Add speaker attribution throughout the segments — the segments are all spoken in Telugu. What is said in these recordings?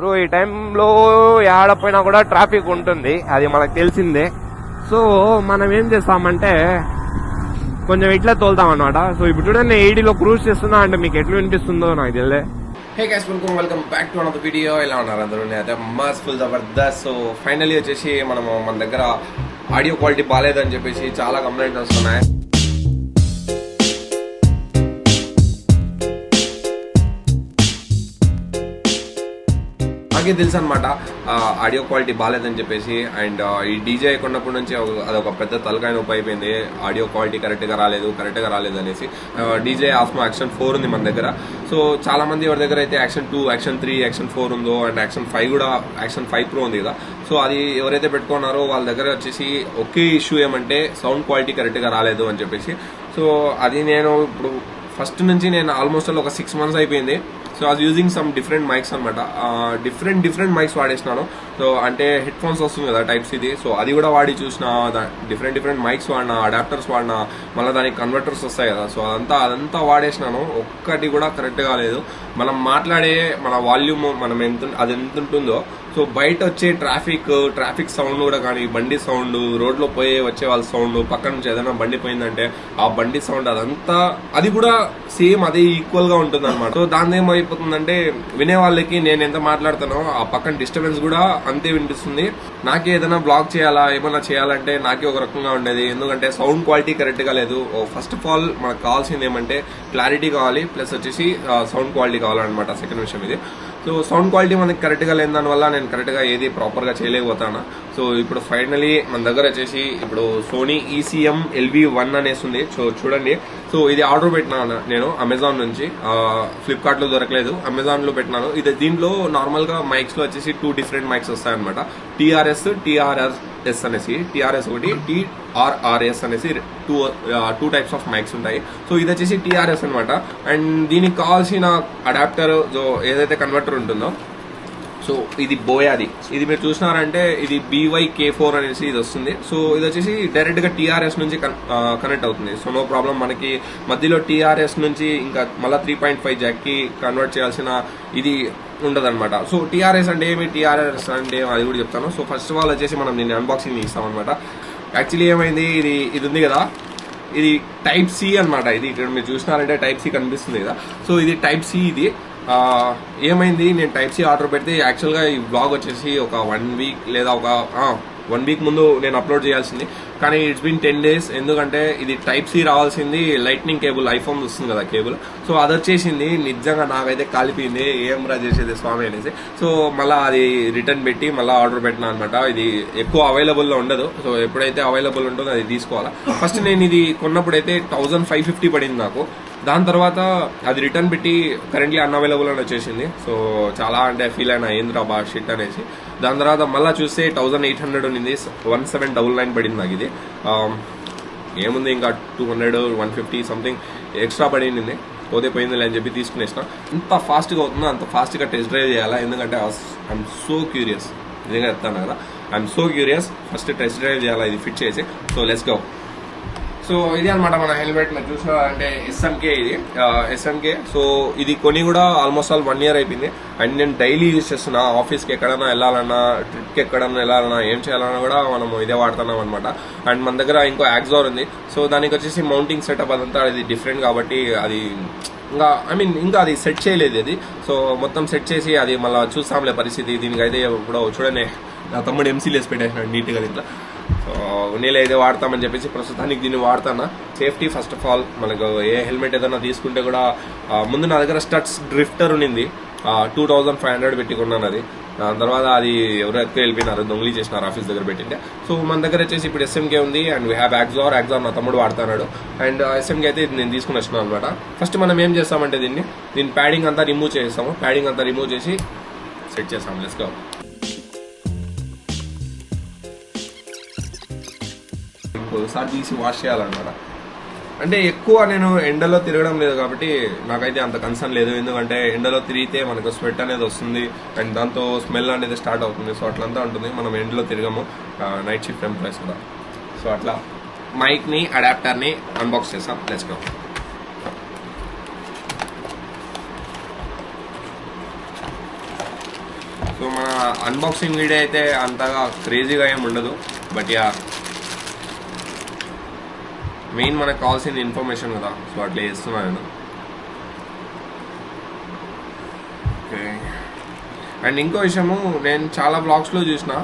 Speaker 1: బ్రో ఈ టైంలో ఏడపోయినా కూడా ట్రాఫిక్ ఉంటుంది, అది మనకు తెలిసిందే. సో మనం ఏం చేస్తామంటే కొంచెం ఇట్లా తోలుతాం అనమాట. సో ఇప్పుడు చూడండి 80లో క్రూజ్ చేస్తున్నా అంటే మీకు ఎట్లా వినిపిస్తుందో నాకు తెలియదే.
Speaker 2: Hey guys, welcome back to another video. ఎలా ఉన్నారు అందరూ? అయితే మస్త్ ఫుల్ జబర్దస్త్. సో ఫైనల్లీ వచ్చేసి మన దగ్గర ఆడియో క్వాలిటీ బాగాలేదని చెప్పేసి చాలా కంప్లైంట్స్ వస్తున్నాయి. నాకే తెలుసు అనమాట ఆడియో క్వాలిటీ బాగాలేదని చెప్పేసి. అండ్ ఈ డీజే కొన్నప్పటి నుంచి అదొక పెద్ద తలకాయ నొప్పి అయిపోయింది. ఆడియో క్వాలిటీ కరెక్ట్గా రాలేదు అనేసి. డీజే ఆస్మో యాక్షన్ 4 ఉంది మన దగ్గర. సో చాలా మంది ఎవరి దగ్గర అయితే యాక్షన్ 2, యాక్షన్ 3, యాక్షన్ 4 ఉందో అండ్ యాక్షన్ 5 కూడా, యాక్షన్ 5 Pro ఉంది కదా. సో అది ఎవరైతే పెట్టుకున్నారో వాళ్ళ దగ్గర వచ్చేసి ఒకే ఇష్యూ ఏమంటే సౌండ్ క్వాలిటీ కరెక్ట్గా రాలేదు అని చెప్పేసి. సో అది నేను ఇప్పుడు ఫస్ట్ నుంచి నేను ఆల్మోస్ట్ ఒక 6 months అయిపోయింది. సో అది యూజింగ్ సమ్ డిఫరెంట్ మైక్స్ అనమాట. డిఫరెంట్ మైక్స్ వాడేసినాను. సో అంటే హెడ్ ఫోన్స్ వస్తుంది కదా టైప్ సిది. సో అది కూడా వాడి చూసిన, డిఫరెంట్ మైక్స్ వాడినా, అడాప్టర్స్ వాడినా, మళ్ళీ దానికి కన్వర్టర్స్ వస్తాయి కదా. సో అదంతా వాడేసినాను, ఒక్కటి కూడా కరెక్ట్ గా లేదు. మనం మాట్లాడే మన వాల్యూమ్ అది ఎంత ఉంటుందో, సో బయట వచ్చే ట్రాఫిక్ సౌండ్ కూడా కానీ, బండి సౌండ్, రోడ్లో వచ్చే వాళ్ళ సౌండ్, పక్కన నుంచి ఏదైనా బండి పోయిందంటే ఆ బండి సౌండ్, అది కూడా సేమ్ అదే ఈక్వల్ గా ఉంటుంది అనమాట. సో దాని ఏమైపోతుందంటే వినే వాళ్ళకి నేను ఎంత మాట్లాడుతానో ఆ పక్కన డిస్టర్బెన్స్ కూడా అంతే వినిపిస్తుంది. నాకే ఏదైనా బ్లాక్ చేయాలా, ఏమైనా చేయాలంటే నాకే ఒక రకంగా ఉండేది. ఎందుకంటే సౌండ్ క్వాలిటీ కరెక్ట్ గా లేదు. ఫస్ట్ ఆఫ్ ఆల్ మనకు కావాల్సింది ఏమంటే క్లారిటీ కావాలి, ప్లస్ వచ్చేసి సౌండ్ క్వాలిటీ కావాలన్నమాట. సెకండ్ విషయం ఇది. సో సౌండ్ క్వాలిటీ మనకి కరెక్ట్ గా లేని దానివల్ల నేను కరెక్ట్ గా ఏది ప్రాపర్ గా చేయలేకపోతాను. సో ఇప్పుడు ఫైనలీ మన దగ్గర వచ్చేసి ఇప్పుడు సోనీ ECM LV1 అనేసి ఉంది. సో చూడండి, సో ఇది ఆర్డర్ పెట్టినాను నేను అమెజాన్ నుంచి. ఫ్లిప్కార్ట్ లో దొరకలేదు, అమెజాన్ లో పెట్టినాను. దీంట్లో నార్మల్ గా మైక్స్ లో వచ్చేసి 2 డిఫరెంట్ మైక్స్ వస్తాయన్నమాట. TRS అనేసి, TRS ఒకటి, TRRS అనేసి టూ టైప్స్ ఆఫ్ మైక్స్ ఉంటాయి. సో ఇది వచ్చేసి TRS అనమాట. అండ్ దీనికి కావాల్సిన అడాప్టర్ ఏదైతే కన్వర్టర్ ఉంటుందో, సో ఇది బోయాది. ఇది మీరు చూసినారంటే ఇది BYK4 అనేసి ఇది వస్తుంది. సో ఇది వచ్చేసి డైరెక్ట్ గా TRS నుంచి కనెక్ట్ అవుతుంది. సో నో ప్రాబ్లం, మనకి మధ్యలో TRS నుంచి ఇంకా మళ్ళీ 3.5 జాక్ కి కన్వర్ట్ చేయాల్సిన ఇది ఉండదన్నమాట. సో TRS అంటే ఏమి, TRS అంటే అది కూడా చెప్తాను. సో ఫస్ట్ ఆఫ్ ఆల్ వచ్చేసి మనం దీన్ని అన్బాక్సింగ్ ఇస్తాం అనమాట. యాక్చువల్లీ ఏమైంది, ఇది ఉంది కదా, ఇది టైప్ C అనమాట. ఇది ఇక్కడ మీరు చూసినారంటే టైప్ C కనిపిస్తుంది కదా. సో ఇది టైప్ C. ఇది ఏమైంది, నేను టైప్ C ఆర్డర్ పెడితే యాక్చువల్గా ఈ బ్లాగ్ వచ్చేసి ఒక 1 week లేదా ఒక 1 week ముందు నేను అప్లోడ్ చేయాల్సింది. కానీ ఇట్స్ బీన్ 10 days. ఎందుకంటే ఇది టైప్ C రావాల్సింది లైట్నింగ్ కేబుల్, ఐఫోన్ వస్తుంది కదా కేబుల్. సో అది వచ్చేసింది. నిజంగా నాకైతే కాలిపోయింది, ఏం రా చేసేది స్వామి అనేసి. సో మళ్ళీ అది రిటర్న్ పెట్టి మళ్ళీ ఆర్డర్ పెట్టినా అనమాట. ఇది ఎక్కువ అవైలబుల్లో ఉండదు. సో ఎప్పుడైతే అవైలబుల్ ఉంటుందో అది తీసుకోవాలా. ఫస్ట్ నేను ఇది కొన్నప్పుడైతే 1550 పడింది నాకు. దాని తర్వాత అది రిటర్న్ పెట్టి కరెంట్లీ అన్అవైలబుల్ అని వచ్చేసింది. సో చాలా అంటే ఫీల్ అయినా ఏంద్రా బా షిట్ అనేసి. దాని తర్వాత మళ్ళీ చూస్తే 1800 ఉంది, 1799 పడింది నాకు ఇది. ఏముంది ఇంకా 200, 150 సంథింగ్ ఎక్స్ట్రా పడింది. పోతే పోయింది అని చెప్పి తీసుకునేసిన. ఎంత ఫాస్ట్గా అవుతుందో అంత ఫాస్ట్గా టెస్ట్ డ్రైవ్ చేయాలా. ఎందుకంటే ఐఎమ్ సో క్యూరియస్, నిజంగా చెప్తాను కదా, I'm so curious. First test drive చేయాలా ఇది ఫిట్ చేసి. So let's go. సో ఇది అనమాట మన హెల్మెట్. మీరు చూసినారంటే SMK, ఇది SMK. సో ఇది కొని కూడా ఆల్మోస్ట్ 1 year అయిపోయింది. అండ్ నేను డైలీ యూజ్ చేస్తున్నా. ఆఫీస్కి ఎక్కడైనా వెళ్ళాలన్నా, ట్రిప్కి ఎక్కడన్నా వెళ్ళాలన్నా, ఏం చేయాలన్నా కూడా మనం ఇదే వాడుతున్నాం అనమాట. అండ్ మన దగ్గర ఇంకో యాక్సార్ ఉంది. సో దానికి వచ్చేసి మౌంటింగ్ సెటప్ అదంతా అది డిఫరెంట్ కాబట్టి అది ఇంకా అది సెట్ చేయలేదు అది. సో మొత్తం సెట్ చేసి అది మళ్ళీ చూస్తాంలే పరిస్థితి. దీనికైతే ఇప్పుడు చూడండి, నా తమ్ముడు MCLS పెట్టేసినాడు నీట్గా దీంట్లో. సో నేను అయితే వాడతామని చెప్పేసి ప్రస్తుతానికి దీన్ని వాడతానా. Safety first of all. మనకు ఏ హెల్మెట్ ఏదైనా తీసుకుంటే కూడా ముందు నా దగ్గర స్టడ్స్ డ్రిఫ్టర్ ఉన్నింది, 2500 పెట్టుకున్నాను అది. దాని తర్వాత అది ఎవరో ఎత్తుకు వెళ్ళిపోయినారు, దొంగలి చేసినారు ఆఫీస్ దగ్గర పెట్టింటే. సో మన దగ్గర వచ్చేసి ఇప్పుడు SMK ఉంది. అండ్ వీ హ్యావ్ యాక్సార్ నా తమ్ముడు వాడుతున్నాడు. అండ్ SMK అయితే నేను తీసుకుని వచ్చినాను అనమాట. ఫస్ట్ మనం ఏం చేస్తామంటే దీన్ని ప్యాడింగ్ అంతా రిమూవ్ చేస్తాము. ప్యాడింగ్ అంతా రిమూవ్ చేసి సెట్ చేస్తాము. Let's go. ఒకసారి తీసి వాష్ చేయాలన్నమాట. అంటే ఎక్కువ నేను ఎండలో తిరగడం లేదు కాబట్టి నాకైతే అంత కన్సర్న్ లేదు. ఎందుకంటే ఎండలో తిరిగితే మనకు స్వెట్ అనేది వస్తుంది అండ్ దాంతో స్మెల్ అనేది స్టార్ట్ అవుతుంది. సో అట్లంతా ఉంటుంది. మనం ఎండలో తిరగము, నైట్ షిఫ్ట్ ఎంప్లాయీస్ కూడా. సో అట్లా మైక్ని, అడాప్టర్ని అన్బాక్స్ చేస్తాం. Let's go. సో మన అన్బాక్సింగ్ వీడియో అయితే అంతగా క్రేజీగా ఏమి ఉండదు, బట్ యా మెయిన్ మనకు కావాల్సిన ఇన్ఫర్మేషన్ కదా, సో అట్లా చేస్తున్నాను నేను. ఓకే, అండ్ ఇంకో విషయము నేను చాలా బ్లాగ్స్లో చూసిన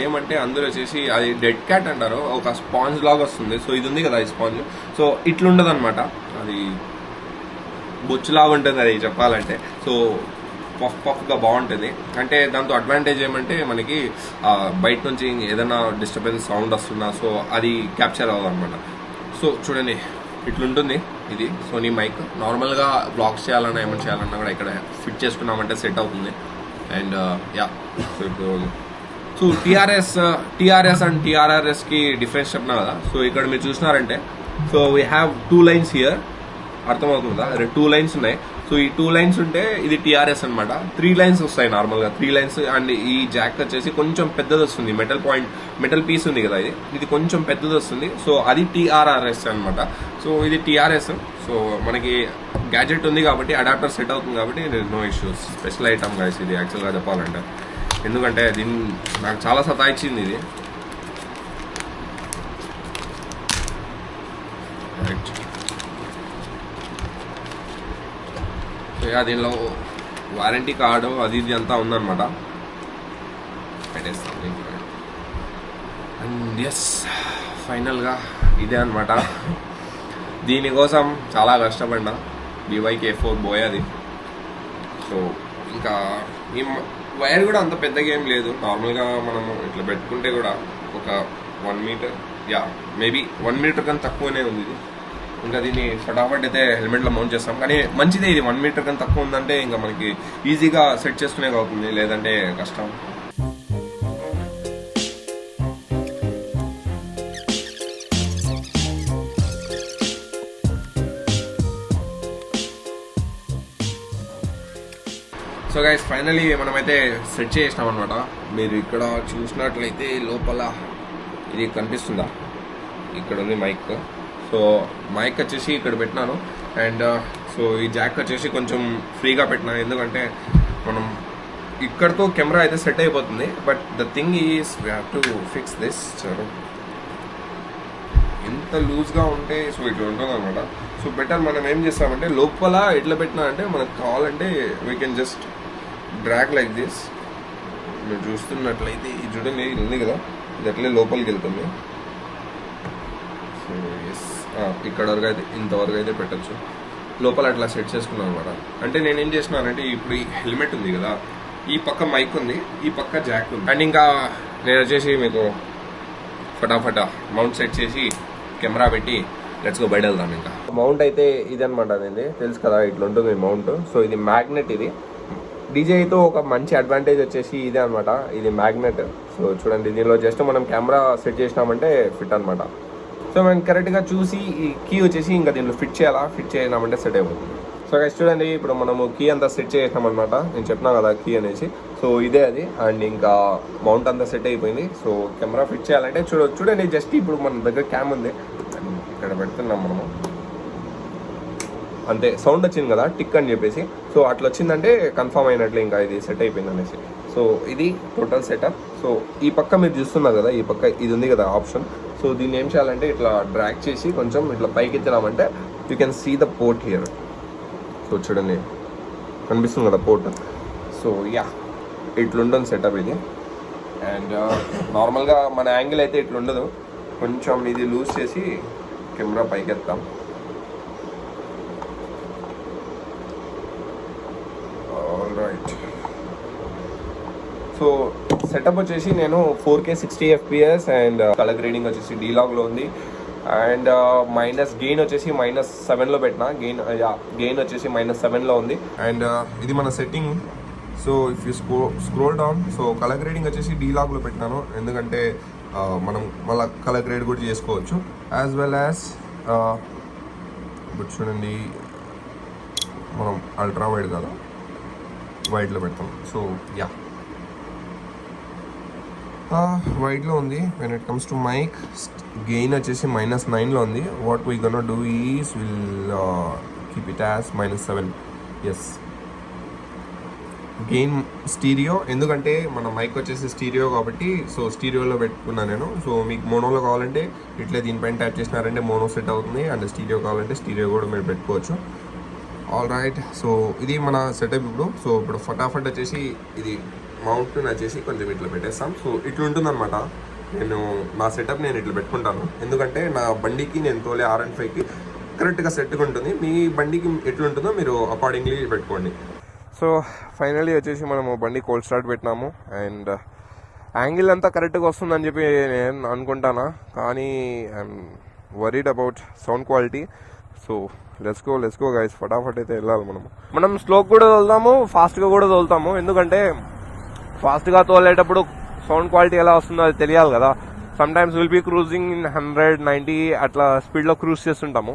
Speaker 2: ఏమంటే అందరూ వచ్చేసి అది డెడ్ క్యాట్ అంటారు, ఒక స్పాంజ్ లాగా వస్తుంది. సో ఇది ఉంది కదా ఈ స్పాంజ్, సో ఇట్లుండదు అనమాట, అది బొచ్చులాగా ఉంటుంది అది చెప్పాలంటే. సో పఫ్గా బాగుంటుంది. అంటే దాంతో అడ్వాంటేజ్ ఏమంటే మనకి బయట నుంచి ఏదైనా డిస్టర్బెన్స్ సౌండ్ వస్తున్నా సో అది క్యాప్చర్ అవ్వదు అనమాట. సో చూడండి ఇట్లుంటుంది ఇది సోనీ మైక్. నార్మల్గా బ్లాగ్స్ చేయాలన్నా ఏమైనా చేయాలన్నా కూడా ఇక్కడ ఫిట్ చేసుకున్నామంటే సెట్ అవుతుంది. అండ్ యా సో ఇప్పుడు సో టీఆర్ఎస్ అండ్ టీఆర్ఆర్ఎస్కి డిఫరెన్స్ చెప్పినా కదా. సో ఇక్కడ మీరు చూసినారంటే so we have 2 lines here, అర్థమవుతుందా? 2 లైన్స్ ఉన్నాయి. సో ఈ 2 లైన్స్ ఉంటే ఇది టీఆర్ఎస్ అనమాట. 3 లైన్స్ వస్తాయి నార్మల్గా, 3 లైన్స్. అండ్ ఈ జాక్ వచ్చేసి కొంచెం పెద్దది వస్తుంది, మెటల్ పీస్ ఉంది కదా ఇది కొంచెం పెద్దది వస్తుంది. సో అది టీఆర్ఆర్ఎస్ అనమాట. సో ఇది టీఆర్ఎస్. సో మనకి గ్యాజెట్ ఉంది కాబట్టి అడాప్టర్ సెట్ అవుతుంది కాబట్టి no issues. Special item guys ఇది యాక్చువల్గా చెప్పాలంటే, ఎందుకంటే దీన్ని నాకు చాలా సతాయించింది ఇది. రైట్, దీనిలో వారంటీ కార్డు అది ఇది అంతా ఉందన్నమాట. పెట్టేస్తాం. అండ్ ఎస్ ఫైనల్గా ఇదే అనమాట. దీనికోసం చాలా కష్టపడినా. BYK4 బోయ్ అది. సో ఇంకా ఈ వైర్ కూడా అంత పెద్దగా ఏం లేదు, నార్మల్గా మనము ఇట్లా పెట్టుకుంటే కూడా ఒక 1 మీటర్, యా మేబీ 1 మీటర్ కన్నా తక్కువనే ఉంది ఇది. ఇంకా దీన్ని ఫటాఫట్ అయితే హెల్మెట్లో మౌంట్ చేస్తాం. కానీ మంచిదే ఇది, 1 మీటర్ కన్నా తక్కువ ఉందంటే ఇంకా మనకి ఈజీగా సెట్ చేసుకునే అవుతుంది, లేదంటే కష్టం. సో గైస్ ఫైనలీ మనమైతే సెట్ చేసినాం అనమాట. మీరు ఇక్కడ చూసినట్లయితే లోపల ఇది కనిపిస్తుందా, ఇక్కడ ఉంది మైక్. సో మైక్ వచ్చేసి ఇక్కడ పెట్టినాను. అండ్ సో ఈ జాక్ వచ్చేసి కొంచెం ఫ్రీగా పెట్టినా, ఎందుకంటే మనం ఇక్కడతో కెమెరా అయితే సెట్ అయిపోతుంది. But the thing is we have to fix this. ఎంత లూజ్గా ఉంటే సో ఇట్లా ఉంటుంది అనమాట. సో బెటర్ మనం ఏం చేస్తామంటే లోపల ఎట్లా పెట్టినా అంటే మనకు కావాలంటే we can just drag like this. మీరు చూస్తున్నట్లయితే ఈ చూడండి ఇది ఉంది కదా, ఇది అట్లే లోపలికి వెళ్తుంది. సో ఎస్ ఇక్కడ వరకు అయితే ఇంతవరకు అయితే పెట్టచ్చు. లోపల అట్లా సెట్ చేసుకున్నాను అనమాట. అంటే నేనేం చేసినానంటే ఇప్పుడు ఈ హెల్మెట్ ఉంది కదా, ఈ పక్క మైక్ ఉంది, ఈ పక్క జాక్ ఉంది. అండ్ ఇంకా నేను వచ్చేసి మీకు ఫటాఫట మౌంట్ సెట్ చేసి కెమెరా పెట్టి లెట్స్ గో బయట వెళ్దాం. ఇంకా మౌంట్ అయితే ఇది అనమాట, అనేది తెలుసు కదా ఇట్లా ఉంటుంది మౌంట్. సో ఇది మ్యాగ్నెట్. ఇది డీజేతో ఒక మంచి అడ్వాంటేజ్ వచ్చేసి ఇదే అనమాట, ఇది మ్యాగ్నెట్. సో చూడండి దీనిలో జస్ట్ మనం కెమెరా సెట్ చేసినామంటే ఫిట్ అనమాట. సో మనం కరెక్ట్గా చూసి ఈ కీ వచ్చేసి ఇంకా దీంట్లో ఫిట్ చేసినామంటే సెట్ అయిపోతుంది. సో గైస్ చూడండి ఇప్పుడు మనము కీ అంతా సెట్ చేసినాం అనమాట. నేను చెప్పినా కదా కీ అనేసి, సో ఇదే అది. అండ్ ఇంకా మౌంట్ అంతా సెట్ అయిపోయింది. సో కెమెరా ఫిట్ చేయాలంటే చూడండి జస్ట్ ఇప్పుడు మన దగ్గర క్యామ్ ఉంది, ఇక్కడ పెడుతున్నాం మనము, అంతే. సౌండ్ వచ్చింది కదా టిక్ అని చెప్పేసి, సో అట్లా వచ్చిందంటే కన్ఫర్మ్ అయినట్లే, ఇంకా ఇది సెట్ అయిపోయింది అనేసి. సో ఇది టోటల్ సెటప్. సో ఈ పక్క మీరు చూస్తున్నారు కదా, ఈ పక్క ఇది ఉంది కదా ఆప్షన్. సో దీన్ని ఏం చేయాలంటే ఇట్లా డ్రాగ్ చేసి కొంచెం ఇట్లా పైకి ఎత్తినామంటే you can see the port here. So చూడండి కనిపిస్తుంది కదా పోర్ట్. సో యా ఇట్లుంటుంది సెటప్ ఇది. అండ్ నార్మల్గా మన యాంగిల్ అయితే ఇట్లుండదు, కొంచెం ఇది లూజ్ చేసి కెమెరా పైకి ఎత్తాం. రైట్. సో సెటప్ వచ్చేసి నేను 4K 60 FPS and colour grading వచ్చేసి డీలాగ్లో ఉంది. అండ్ మైనస్ గెయిన్ వచ్చేసి -7లో పెట్టిన, గెయిన్ వచ్చేసి -7లో ఉంది. అండ్ ఇది మన setting. So if you scroll down, so colour grading వచ్చేసి డీలాగ్లో పెట్టినాను, ఎందుకంటే మనం మళ్ళీ కలర్ గ్రేడ్ కూడా చేసుకోవచ్చు. యాజ్ వెల్ యాజ్ ఇప్పుడు చూడండి మనం అల్ట్రా వైడ్ కదా, వైడ్లో పెడతాం. సో యా వైడ్లో ఉంది. When it comes to mic gain వచ్చేసి -9లో ఉంది. What we gonna do is will keep it as -7. S gain stereo, ఎందుకంటే మన మైక్ వచ్చేసి స్టీరియో కాబట్టి సో స్టీరియోలో పెట్టుకున్నాను నేను. సో మీకు మోనోలో కావాలంటే ఇట్లా దీనిపైన ట్యాప్ చేసినారంటే మోనో సెట్ అవుతుంది, అండ్ స్టీరియో కావాలంటే స్టీరియో కూడా మీరు పెట్టుకోవచ్చు. ఆల్ రైట్, సో ఇది మన సెటప్ ఇప్పుడు. సో ఇప్పుడు ఫటాఫట్ వచ్చేసి ఇది మౌంట్ వచ్చేసి కొంచెం ఇట్లా పెట్టేస్తాం. సో ఇట్లా ఉంటుందన్నమాట. నా సెటప్ నేను ఇట్లా పెట్టుకుంటాను, ఎందుకంటే నా బండికి నేను తోలే R&5కి కరెక్ట్గా సెట్గా ఉంటుంది. మీ బండికి ఎట్లుంటుందో మీరు అకార్డింగ్లీ పెట్టుకోండి. సో ఫైనల్లీ వచ్చేసి మనము బండి కోల్డ్ స్టార్ట్ పెట్టినాము, అండ్ యాంగిల్ అంతా కరెక్ట్గా వస్తుందని చెప్పి నేను అనుకుంటానా, కానీ I'm worried about sound quality. So let's go guys, ఫటాఫట్ అయితే వెళ్ళాలి మనం స్లోగా కూడా తోలుతాము, ఫాస్ట్గా కూడా తోలుతాము. ఎందుకంటే ఫాస్ట్గా తోలేటప్పుడు సౌండ్ క్వాలిటీ ఎలా వస్తుందో అది తెలియాలి కదా. Sometimes will be cruising in 100-90 అట్లా స్పీడ్లో క్రూజ్ చేస్తుంటాము.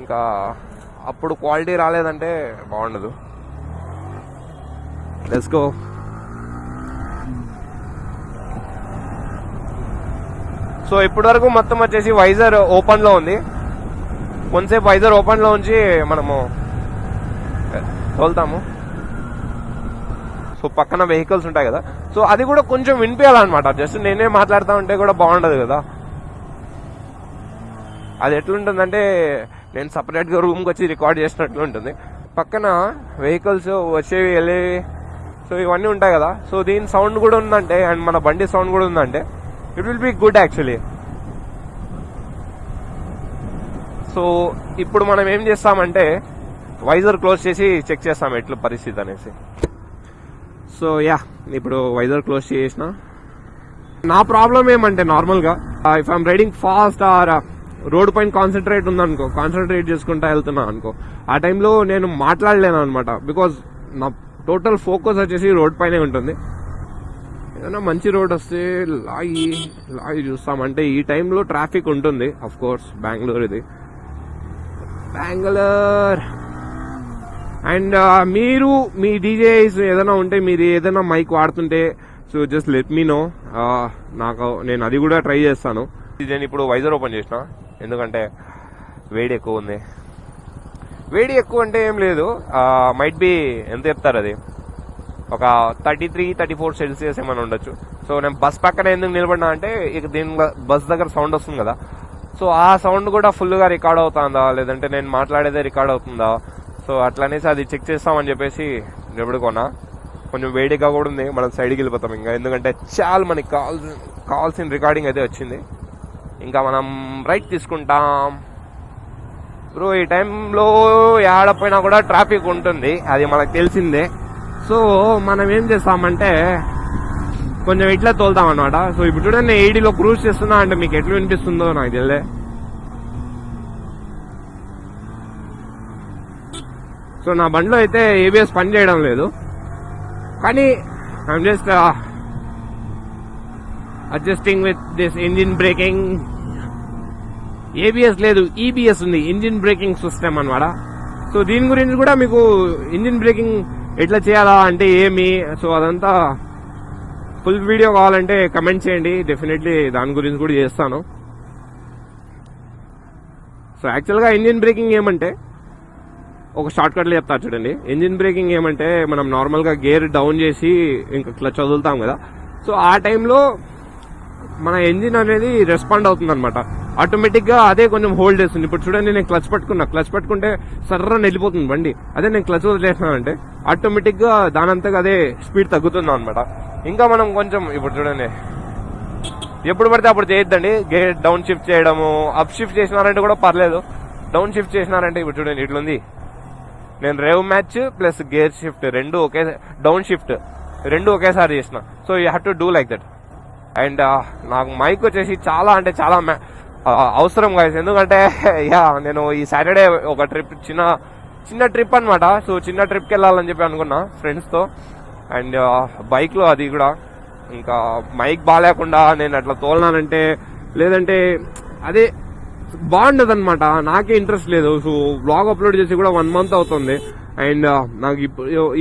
Speaker 2: ఇంకా అప్పుడు క్వాలిటీ రాలేదంటే బాగుండదు. Let's go. సో ఇప్పటి వరకు మొత్తం వచ్చేసి వైజర్ ఓపెన్లో ఉంది. కొంతసేపు వైజర్ ఓపెన్లో ఉంచి మనము తోలుతాము. సో పక్కన వెహికల్స్ ఉంటాయి కదా, సో అది కూడా కొంచెం వినిపించాలన్నమాట. జస్ట్ నేనే మాట్లాడుతూ ఉంటే కూడా బాగుండదు కదా. అది ఎట్లుంటుందంటే నేను సపరేట్గా రూమ్కి వచ్చి రికార్డ్ చేసినట్లు ఉంటుంది. పక్కన వెహికల్స్ వచ్చేవి వెళ్ళేవి సో ఇవన్నీ ఉంటాయి కదా. సో దీని సౌండ్ కూడా ఉందంటే, అండ్ మన బండి సౌండ్ కూడా ఉందంటే it will be good actually. So ఇప్పుడు మనం ఏం చేస్తామంటే వైజర్ క్లోజ్ చేసి చెక్ చేస్తాం ఎట్లా పరిస్థితి అనేసి. సో యా, ఇప్పుడు వైజర్ క్లోజ్ చేసిన. నా ప్రాబ్లం ఏమంటే నార్మల్గా if I'm riding fast are road పైన కాన్సన్ట్రేట్ చేసుకుంటా వెళ్తున్నా అనుకో, ఆ టైంలో నేను మాట్లాడలేను అనమాట. బికాజ్ నా టోటల్ ఫోకస్ వచ్చేసి రోడ్ పైనే ఉంటుంది. ఏదైనా మంచి రోడ్ వస్తే లాగి చూస్తామంటే ఈ టైంలో ట్రాఫిక్ ఉంటుంది. అఫ్ కోర్స్ బెంగళూరు ఇది, బెంగళూరు. అండ్ మీరు మీ డీజేస్ ఏదైనా ఉంటే, మీరు ఏదైనా మైక్ వాడుతుంటే so just let me know. నేను అది కూడా ట్రై చేస్తాను. నేను ఇప్పుడు వైజర్ ఓపెన్ చేసిన, ఎందుకంటే వేడి ఎక్కువ ఉంది. వేడి ఎక్కువ అంటే ఏం లేదు, మైట్ బి ఎంత చెప్తారు అది, ఒక 33-34 సెల్సియస్ ఏమైనా ఉండొచ్చు. సో నేను బస్ పక్కన ఎందుకు నిలబడినా అంటే ఇక దీని బస్ దగ్గర సౌండ్ వస్తుంది కదా. సో ఆ సౌండ్ కూడా ఫుల్గా రికార్డ్ అవుతుందా, లేదంటే నేను మాట్లాడేదే రికార్డ్ అవుతుందా, సో అట్లనేసి అది చెక్ చేస్తామని చెప్పేసి నిలబడుకున్నా. కొంచెం వేడిగా కూడా ఉంది, మనం సైడ్కి వెళ్ళిపోతాం ఇంకా, ఎందుకంటే చాలా మనకి కావాల్సిన రికార్డింగ్ అయితే వచ్చింది. ఇంకా మనం రైట్ తీసుకుంటాం. బ్రో ఈ టైంలో ఏడపోయినా కూడా ట్రాఫిక్ ఉంటుంది, అది మనకు తెలిసిందే. సో మనం ఏం చేస్తామంటే కొంచెం ఇట్లా తోలుతాం అనమాట. సో ఇప్పుడు చూడండి నేను 80లో క్రూజ్ చేస్తున్నా అంటే మీకు ఎట్లా వినిపిస్తుందో నాకు తెలియదే. సో నా బండిలో అయితే ఏబిఎస్ పని చేయడం లేదు, కానీ I'm just adjusting with this engine breaking. ABS లేదు, ఈబిఎస్ ఉంది, ఇంజిన్ బ్రేకింగ్ సిస్టమ్ అనమాట. సో దీని గురించి కూడా మీకు ఇంజిన్ బ్రేకింగ్ ఎట్లా చేయాలా అంటే ఏమి, సో అదంతా ఫుల్ వీడియో కావాలంటే కమెంట్ చేయండి, డెఫినెట్లీ దాని గురించి కూడా చేస్తాను. సో యాక్చువల్గా ఇంజిన్ బ్రేకింగ్ ఏమంటే ఒక షార్ట్ కట్లో చెప్తారు చూడండి. ఇంజిన్ బ్రేకింగ్ ఏమంటే మనం నార్మల్గా గేర్ డౌన్ చేసి ఇంకా క్లచ్ వదులుతాం కదా. సో ఆ టైంలో మన ఇంజిన్ అనేది రెస్పాండ్ అవుతుంది అనమాట. ఆటోమేటిక్గా అదే కొంచెం హోల్డ్ చేస్తుంది. ఇప్పుడు చూడండి నేను క్లచ్ పట్టుకుంటే సర్రని వెళ్ళిపోతుంది బండి. అదే నేను క్లచ్ వదిలేసినానంటే ఆటోమేటిక్గా దానంతగా అదే స్పీడ్ తగ్గుతుంది అనమాట. ఇంకా మనం కొంచెం ఇప్పుడు చూడండి ఎప్పుడు పడితే అప్పుడు చేయొద్దండి. గేర్ డౌన్ షిఫ్ట్ చేయడము, అప్ షిఫ్ట్ చేసినారంటే కూడా పర్లేదు. డౌన్ షిఫ్ట్ చేసినారంటే ఇప్పుడు చూడండి ఇట్లుంది. నేను rave match plus gear shift రెండు డౌన్ షిఫ్ట్ రెండు ఒకేసారి చేసిన. So you have to do like that. And నాకు మైక్ వచ్చేసి చాలా అంటే చాలా అవసరం గాయస్. ఎందుకంటే యా నేను ఈ సాటర్డే ఒక ట్రిప్ చిన్న ట్రిప్ అనమాట. సో చిన్న ట్రిప్కి వెళ్ళాలని చెప్పి అనుకున్నా ఫ్రెండ్స్తో, అండ్ బైక్లో అది కూడా. ఇంకా మైక్ బాగాలేకుండా నేను అట్లా తోలనానంటే లేదంటే అదే బాగుండదు అనమాట. నాకే ఇంట్రెస్ట్ లేదు. సో బ్లాగ్ అప్లోడ్ చేసి కూడా 1 month అవుతుంది. అండ్ నాకు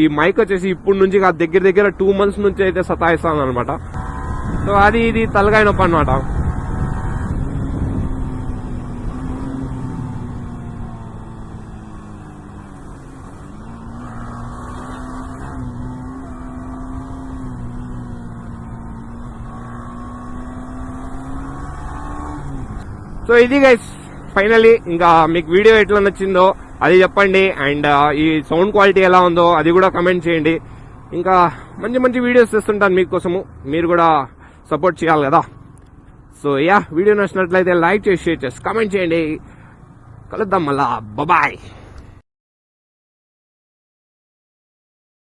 Speaker 2: ఈ మైక్ వచ్చేసి ఇప్పుడు నుంచి దగ్గర 2 months నుంచి అయితే సతాయిస్తాను అనమాట. సో అది ఇది తలకాయ నొప్పి అనమాట.
Speaker 1: సో ఇది గైస్ ఫైనలీ ఇంకా మీకు వీడియో ఎట్లా నచ్చిందో అది చెప్పండి. అండ్ ఈ సౌండ్ క్వాలిటీ ఎలా ఉందో అది కూడా కమెంట్ చేయండి. ఇంకా మంచి మంచి వీడియోస్ తెస్తుంటాను మీకోసము, మీరు కూడా సపోర్ట్ చేయాలి కదా. సో వీడియో నచ్చినట్లయితే లైక్ చేసి షేర్ చేసి కమెంట్ చేయండి. కలుద్దాం మళ్ళా. బాయ్.